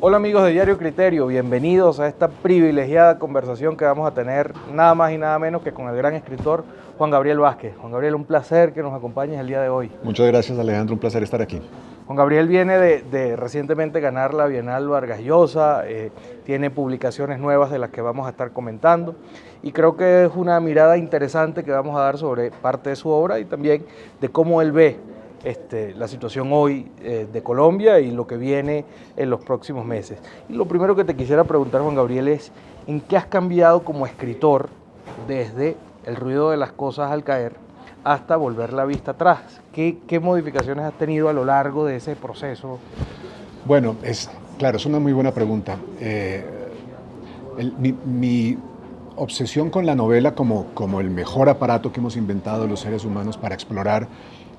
Hola amigos de Diario Criterio, bienvenidos a esta privilegiada conversación que vamos a tener nada más y nada menos que con el gran escritor Juan Gabriel Vázquez. Juan Gabriel, un placer que nos acompañes el día de hoy. Muchas gracias, Alejandro, un placer estar aquí. Juan Gabriel viene de recientemente ganar la Bienal Vargas Llosa, tiene publicaciones nuevas de las que vamos a estar comentando y creo que es una mirada interesante que vamos a dar sobre parte de su obra y también de cómo él ve la situación hoy de Colombia y lo que viene en los próximos meses. Y lo primero que te quisiera preguntar, Juan Gabriel, es ¿en qué has cambiado como escritor desde El ruido de las cosas al caer hasta Volver la vista atrás? ¿Qué modificaciones has tenido a lo largo de ese proceso? Bueno, claro, es una muy buena pregunta. Mi obsesión con la novela como el mejor aparato que hemos inventado los seres humanos para explorar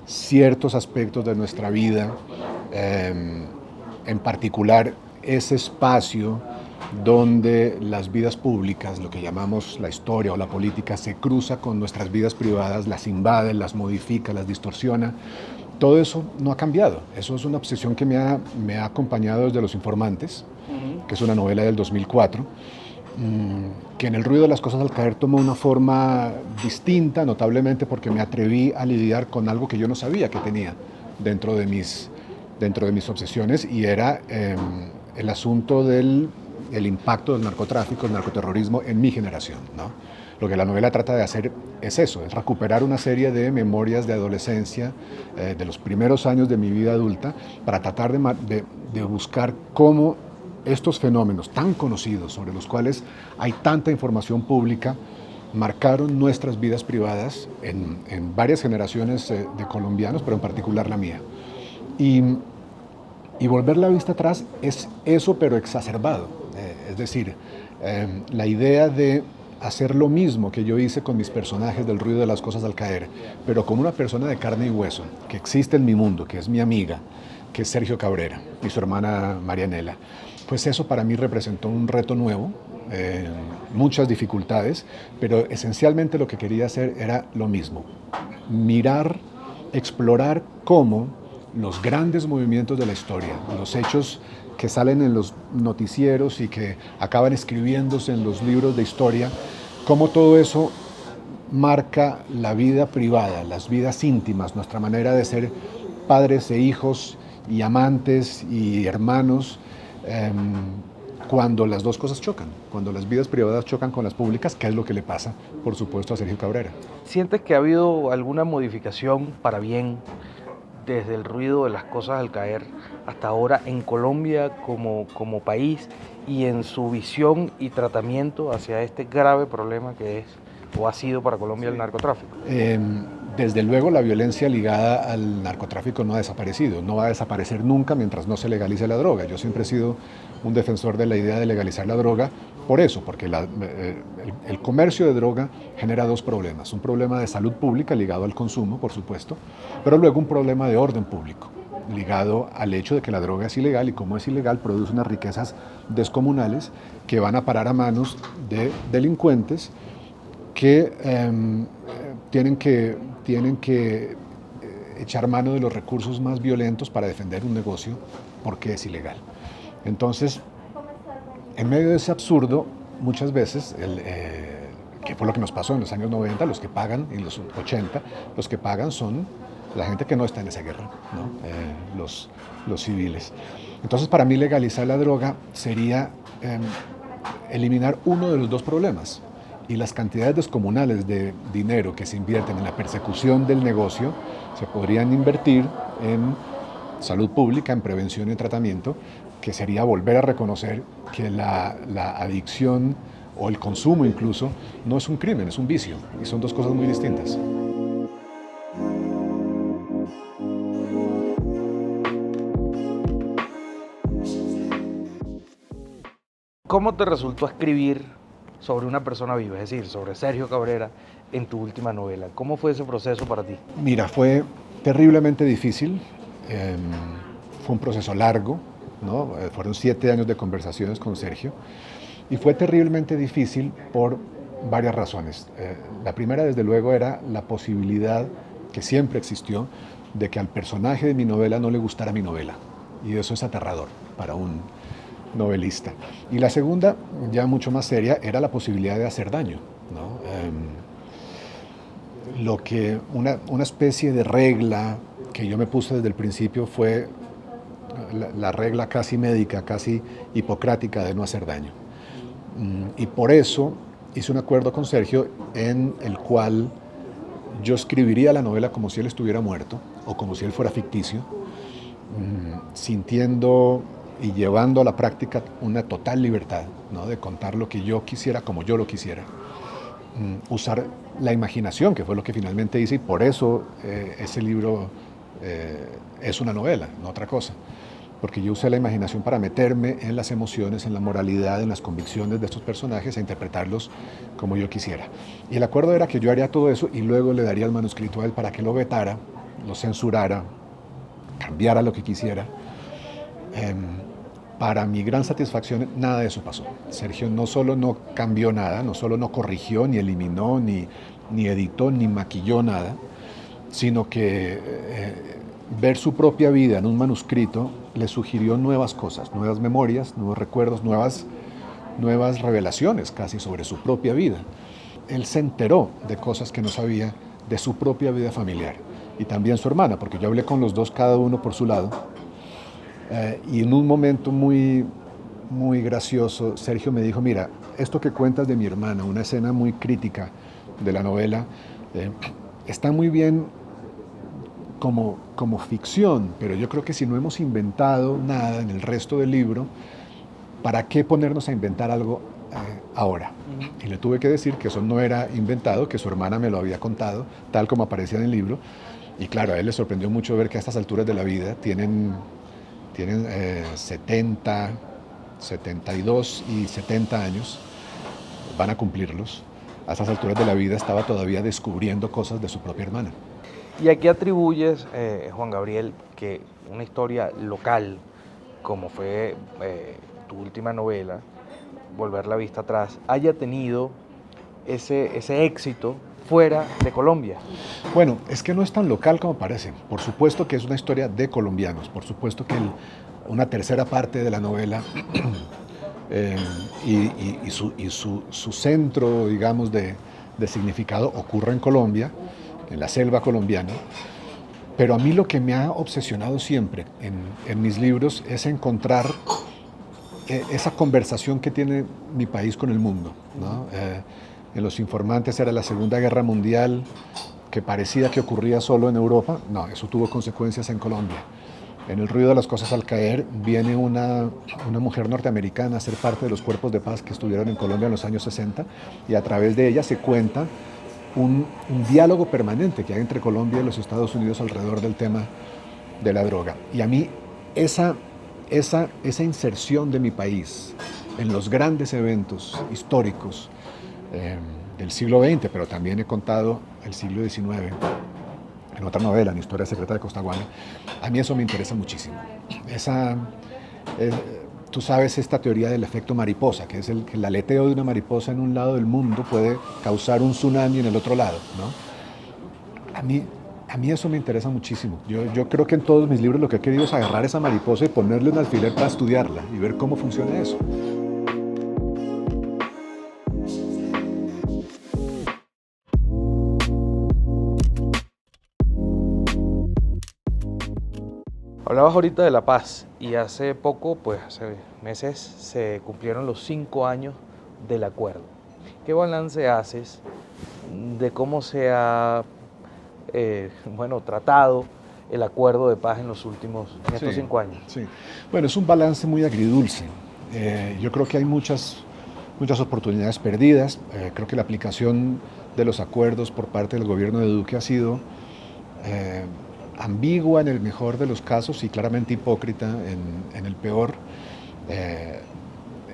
ciertos aspectos de nuestra vida, en particular ese espacio donde las vidas públicas, lo que llamamos la historia o la política, se cruza con nuestras vidas privadas, las invade, las modifica, las distorsiona. Todo eso no ha cambiado. Eso es una obsesión que me ha acompañado desde Los Informantes, que es una novela del 2004, que en El ruido de las cosas al caer tomó una forma distinta, notablemente porque me atreví a lidiar con algo que yo no sabía que tenía dentro de mis obsesiones, y era el asunto del impacto del narcotráfico, el narcoterrorismo en mi generación, ¿no? Lo que la novela trata de hacer es eso, es recuperar una serie de memorias de adolescencia, de los primeros años de mi vida adulta, para tratar de buscar cómo estos fenómenos tan conocidos, sobre los cuales hay tanta información pública, marcaron nuestras vidas privadas en varias generaciones de colombianos, pero en particular la mía. Y Volver la vista atrás es eso, pero exacerbado. Es decir, la idea de hacer lo mismo que yo hice con mis personajes del ruido de las cosas al caer, pero con una persona de carne y hueso, que existe en mi mundo, que es mi amiga, que es Sergio Cabrera y su hermana Marianela. Pues eso para mí representó un reto nuevo, muchas dificultades, pero esencialmente lo que quería hacer era lo mismo, mirar, explorar cómo los grandes movimientos de la historia, los hechos que salen en los noticieros y que acaban escribiéndose en los libros de historia, cómo todo eso marca la vida privada, las vidas íntimas, nuestra manera de ser padres e hijos y amantes y hermanos, cuando las dos cosas chocan, cuando las vidas privadas chocan con las públicas, que es lo que le pasa, por supuesto, a Sergio Cabrera. ¿Sientes que ha habido alguna modificación para bien desde El ruido de las cosas al caer hasta ahora en Colombia como país y en su visión y tratamiento hacia este grave problema que es o ha sido para Colombia el narcotráfico? Desde luego la violencia ligada al narcotráfico no ha desaparecido, no va a desaparecer nunca mientras no se legalice la droga. Yo siempre he sido un defensor de la idea de legalizar la droga por eso, porque el comercio de droga genera dos problemas. Un problema de salud pública ligado al consumo, por supuesto, pero luego un problema de orden público ligado al hecho de que la droga es ilegal, y como es ilegal produce unas riquezas descomunales que van a parar a manos de delincuentes que tienen que echar mano de los recursos más violentos para defender un negocio porque es ilegal. Entonces, en medio de ese absurdo, muchas veces, que fue lo que nos pasó en los años 90, los que pagan, y los 80, los que pagan son la gente que no está en esa guerra, ¿no? Los civiles. Entonces, para mí legalizar la droga sería eliminar uno de los dos problemas. Y las cantidades descomunales de dinero que se invierten en la persecución del negocio se podrían invertir en salud pública, en prevención y tratamiento, que sería volver a reconocer que la adicción o el consumo incluso no es un crimen, es un vicio, y son dos cosas muy distintas. ¿Cómo te resultó escribir sobre una persona viva, es decir, sobre Sergio Cabrera en tu última novela? ¿Cómo fue ese proceso para ti? Mira, fue terriblemente difícil, fue un proceso largo, ¿no? Fueron 7 años de conversaciones con Sergio, y fue terriblemente difícil por varias razones. La primera, desde luego, era la posibilidad que siempre existió de que al personaje de mi novela no le gustara mi novela, y eso es aterrador novelista. Y la segunda, ya mucho más seria, era la posibilidad de hacer daño, ¿no? Una especie de regla que yo me puse desde el principio fue la regla casi médica, casi hipocrática de no hacer daño. Y por eso hice un acuerdo con Sergio en el cual yo escribiría la novela como si él estuviera muerto o como si él fuera ficticio, sintiendo y llevando a la práctica una total libertad, ¿no? De contar lo que yo quisiera como yo lo quisiera. Usar la imaginación, que fue lo que finalmente hice, y por eso ese libro es una novela, no otra cosa. Porque yo usé la imaginación para meterme en las emociones, en la moralidad, en las convicciones de estos personajes, a interpretarlos como yo quisiera. Y el acuerdo era que yo haría todo eso y luego le daría el manuscrito a él para que lo vetara, lo censurara, cambiara lo que quisiera. Para mi gran satisfacción, nada de eso pasó. Sergio no solo no cambió nada, no solo no corrigió, ni eliminó, ni editó, ni maquilló nada, sino que ver su propia vida en un manuscrito le sugirió nuevas cosas, nuevas memorias, nuevos recuerdos, nuevas revelaciones casi sobre su propia vida. Él se enteró de cosas que no sabía de su propia vida familiar y también su hermana, porque yo hablé con los dos, cada uno por su lado, y en un momento muy gracioso, Sergio me dijo, mira, esto que cuentas de mi hermana, una escena muy crítica de la novela, está muy bien como ficción, pero yo creo que si no hemos inventado nada en el resto del libro, ¿para qué ponernos a inventar algo ahora? Y le tuve que decir que eso no era inventado, que su hermana me lo había contado, tal como aparecía en el libro. Y claro, a él le sorprendió mucho ver que a estas alturas de la vida tienen 70, 72 y 70 años, van a cumplirlos. A estas alturas de la vida estaba todavía descubriendo cosas de su propia hermana. ¿Y a qué atribuyes, Juan Gabriel, que una historia local, como fue tu última novela, Volver la vista atrás, haya tenido ese éxito fuera de Colombia? Bueno, es que no es tan local como parece. Por supuesto que es una historia de colombianos, por supuesto que una tercera parte de la novela y su centro, digamos, de significado ocurre en Colombia, en la selva colombiana, pero a mí lo que me ha obsesionado siempre en mis libros es encontrar esa conversación que tiene mi país con el mundo, ¿no? En Los Informantes era la Segunda Guerra Mundial, que parecía que ocurría solo en Europa. No, eso tuvo consecuencias en Colombia. En El ruido de las cosas al caer viene una mujer norteamericana a ser parte de los cuerpos de paz que estuvieron en Colombia en los años 60 y a través de ella se cuenta un diálogo permanente que hay entre Colombia y los Estados Unidos alrededor del tema de la droga. Y a mí esa inserción de mi país en los grandes eventos históricos del siglo XX, pero también he contado el siglo XIX, en otra novela, en Historia Secreta de Costaguana, a mí eso me interesa muchísimo. Tú sabes esta teoría del efecto mariposa, que es que el aleteo de una mariposa en un lado del mundo puede causar un tsunami en el otro lado, ¿no? A mí eso me interesa muchísimo. Yo creo que en todos mis libros lo que he querido es agarrar esa mariposa y ponerle un alfiler para estudiarla y ver cómo funciona eso. Hablabas ahorita de La Paz y hace poco, pues hace meses, se cumplieron los 5 años del acuerdo. ¿Qué balance haces de cómo se ha tratado el acuerdo de paz en estos 5 años? Sí. Bueno, es un balance muy agridulce. Yo creo que hay muchas oportunidades perdidas. Creo que la aplicación de los acuerdos por parte del gobierno de Duque ha sido ambigua en el mejor de los casos y claramente hipócrita en el peor.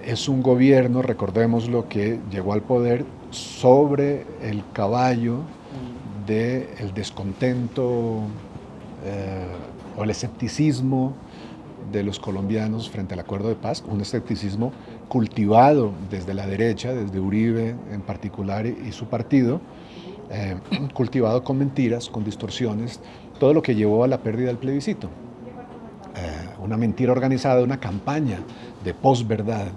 Es un gobierno, recordémoslo, que llegó al poder sobre el caballo del descontento o el escepticismo de los colombianos frente al acuerdo de paz, un escepticismo cultivado desde la derecha, desde Uribe en particular y su partido, cultivado con mentiras, con distorsiones, todo lo que llevó a la pérdida del plebiscito. una mentira organizada, una campaña de posverdad.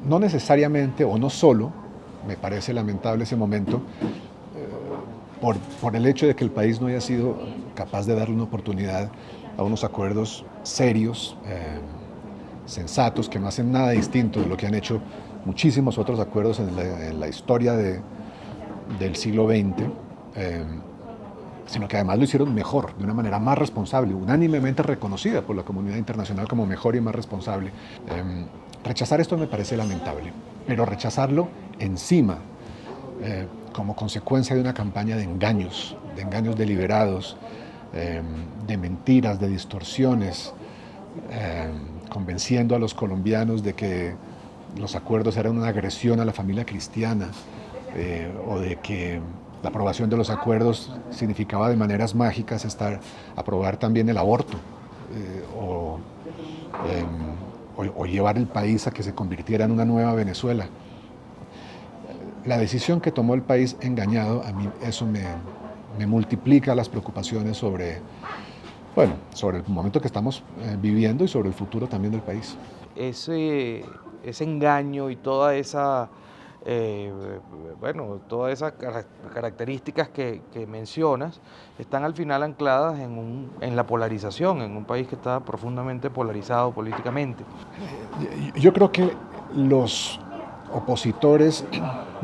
No necesariamente o no solo, me parece lamentable ese momento, por el hecho de que el país no haya sido capaz de darle una oportunidad a unos acuerdos serios, sensatos, que no hacen nada distinto de lo que han hecho muchísimos otros acuerdos en la historia del siglo XX, sino que además lo hicieron mejor, de una manera más responsable, unánimemente reconocida por la comunidad internacional como mejor y más responsable. Rechazar esto me parece lamentable, pero rechazarlo encima, como consecuencia de una campaña de engaños deliberados, de mentiras, de distorsiones, convenciendo a los colombianos de que los acuerdos eran una agresión a la familia cristiana, o de que la aprobación de los acuerdos significaba de maneras mágicas aprobar también el aborto, o llevar el país a que se convirtiera en una nueva Venezuela. La decisión que tomó el país engañado, a mí eso me multiplica las preocupaciones sobre el momento que estamos viviendo y sobre el futuro también del país. Ese engaño y toda esa, todas esas características que mencionas están al final ancladas en la polarización, en un país que está profundamente polarizado políticamente. Yo creo que los opositores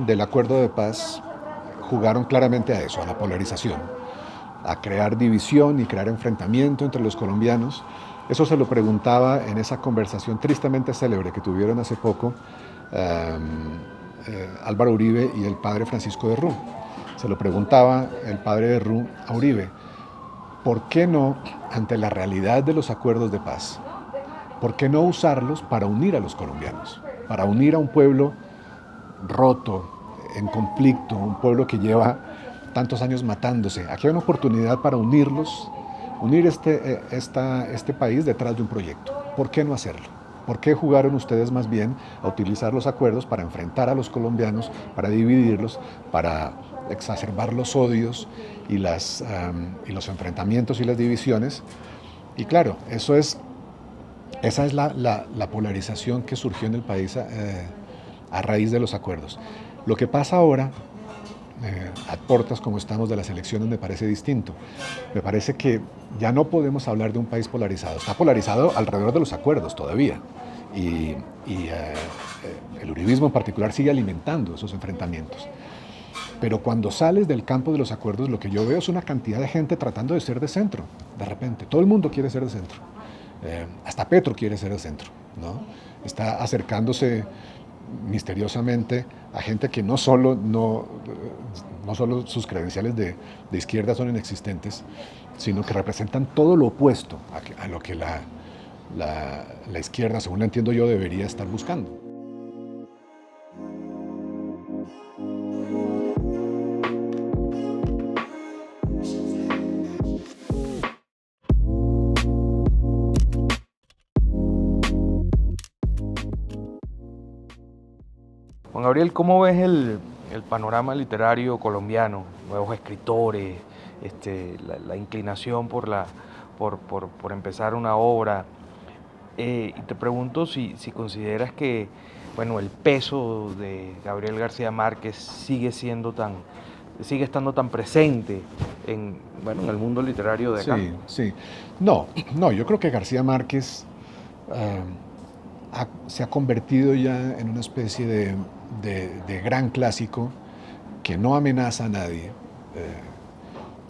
del acuerdo de paz jugaron claramente a eso, a la polarización, a crear división y crear enfrentamiento entre los colombianos. Eso se lo preguntaba en esa conversación tristemente célebre que tuvieron hace poco Álvaro Uribe y el padre Francisco de Rú. Se lo preguntaba el padre de Rú a Uribe, ¿por qué no, ante la realidad de los acuerdos de paz, por qué no usarlos para unir a los colombianos, para unir a un pueblo roto, en conflicto, un pueblo que lleva tantos años matándose? Aquí hay una oportunidad para unirlos, unir este país detrás de un proyecto. ¿Por qué no hacerlo? ¿Por qué jugaron ustedes más bien a utilizar los acuerdos para enfrentar a los colombianos, para dividirlos, para exacerbar los odios y los enfrentamientos y las divisiones? Y claro, esa es la polarización que surgió en el país a raíz de los acuerdos. Lo que pasa ahora, a portas como estamos de las elecciones, me parece distinto. Me parece que ya no podemos hablar de un país polarizado. Está polarizado alrededor de los acuerdos todavía. Y el uribismo en particular sigue alimentando esos enfrentamientos. Pero cuando sales del campo de los acuerdos, lo que yo veo es una cantidad de gente tratando de ser de centro. De repente, todo el mundo quiere ser de centro. Hasta Petro quiere ser de centro, ¿no? Está acercándose misteriosamente a gente que no solo sus credenciales de izquierda son inexistentes, sino que representan todo lo opuesto a lo que la izquierda, según la entiendo yo, debería estar buscando. Juan Gabriel, ¿cómo ves el panorama literario colombiano? Nuevos escritores, la inclinación por empezar una obra. Y te pregunto si consideras que el peso de Gabriel García Márquez sigue estando tan presente en el mundo literario de acá. Sí. No, yo creo que García Márquez se ha convertido ya en una especie de gran clásico que no amenaza a nadie,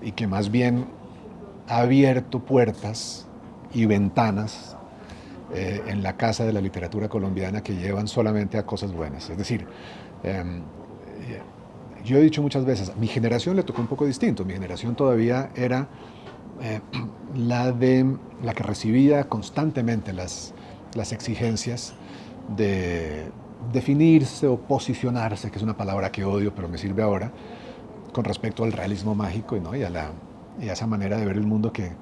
y que más bien ha abierto puertas y ventanas en la casa de la literatura colombiana que llevan solamente a cosas buenas. Es decir, yo he dicho muchas veces, a mi generación le tocó un poco distinto. Mi generación todavía era la que recibía constantemente las exigencias de definirse o posicionarse, que es una palabra que odio, pero me sirve ahora, con respecto al realismo mágico, ¿no? y a esa manera de ver el mundo que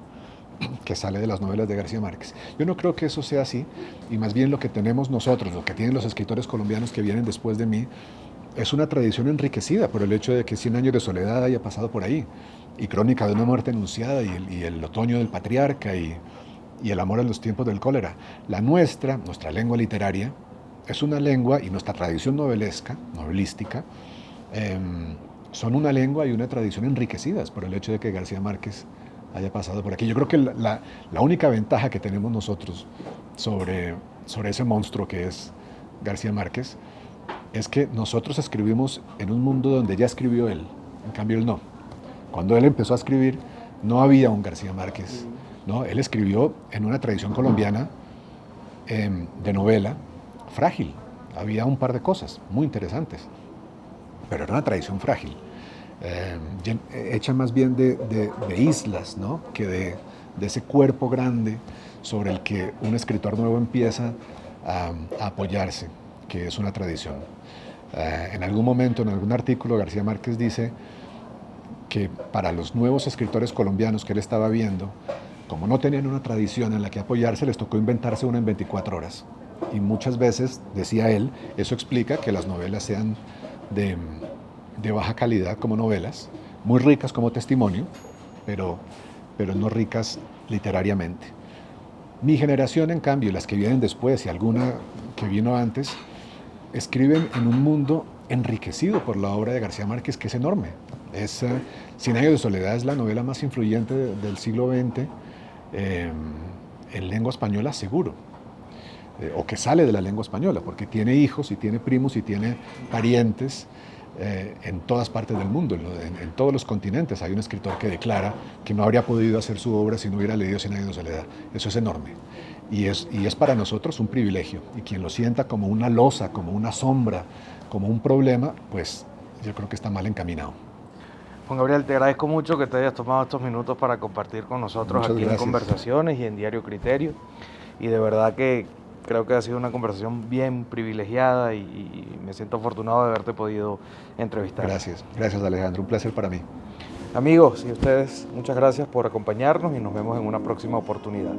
sale de las novelas de García Márquez. Yo no creo que eso sea así, y más bien lo que tenemos nosotros, lo que tienen los escritores colombianos que vienen después de mí, es una tradición enriquecida por el hecho de que 100 años de soledad haya pasado por ahí, y Crónica de una muerte anunciada, y el otoño del patriarca, y y El amor en los tiempos del cólera. La nuestra lengua literaria, es una lengua, y nuestra tradición novelística, son una lengua y una tradición enriquecidas por el hecho de que García Márquez haya pasado por aquí. Yo creo que la única ventaja que tenemos nosotros sobre ese monstruo que es García Márquez es que nosotros escribimos en un mundo donde ya escribió él, en cambio él no. Cuando él empezó a escribir no había un García Márquez, ¿no? Él escribió en una tradición colombiana de novela frágil. Había un par de cosas muy interesantes, pero era una tradición frágil, hecha más bien de islas, ¿no? Que de ese cuerpo grande sobre el que un escritor nuevo empieza a apoyarse, que es una tradición. En algún momento, en algún artículo, García Márquez dice que para los nuevos escritores colombianos que él estaba viendo, como no tenían una tradición en la que apoyarse, les tocó inventarse una en 24 horas. Y muchas veces, decía él, eso explica que las novelas sean de baja calidad como novelas, muy ricas como testimonio, pero no ricas literariamente. Mi generación, en cambio, las que vienen después y alguna que vino antes, escriben en un mundo enriquecido por la obra de García Márquez, que es enorme. Cien años de soledad es la novela más influyente del siglo XX en lengua española, seguro. O que sale de la lengua española, porque tiene hijos y tiene primos y tiene parientes en todas partes del mundo, en todos los continentes. Hay un escritor que declara que no habría podido hacer su obra si no hubiera leído Cien años de soledad. Eso es enorme. Y es para nosotros un privilegio. Y quien lo sienta como una losa, como una sombra, como un problema, pues yo creo que está mal encaminado. Juan Gabriel, te agradezco mucho que te hayas tomado estos minutos para compartir con nosotros. Muchas aquí gracias. En Conversaciones y en Diario Criterio. Y de verdad que creo que ha sido una conversación bien privilegiada y me siento afortunado de haberte podido entrevistar. Gracias Alejandro, un placer para mí. Amigos y ustedes, muchas gracias por acompañarnos y nos vemos en una próxima oportunidad.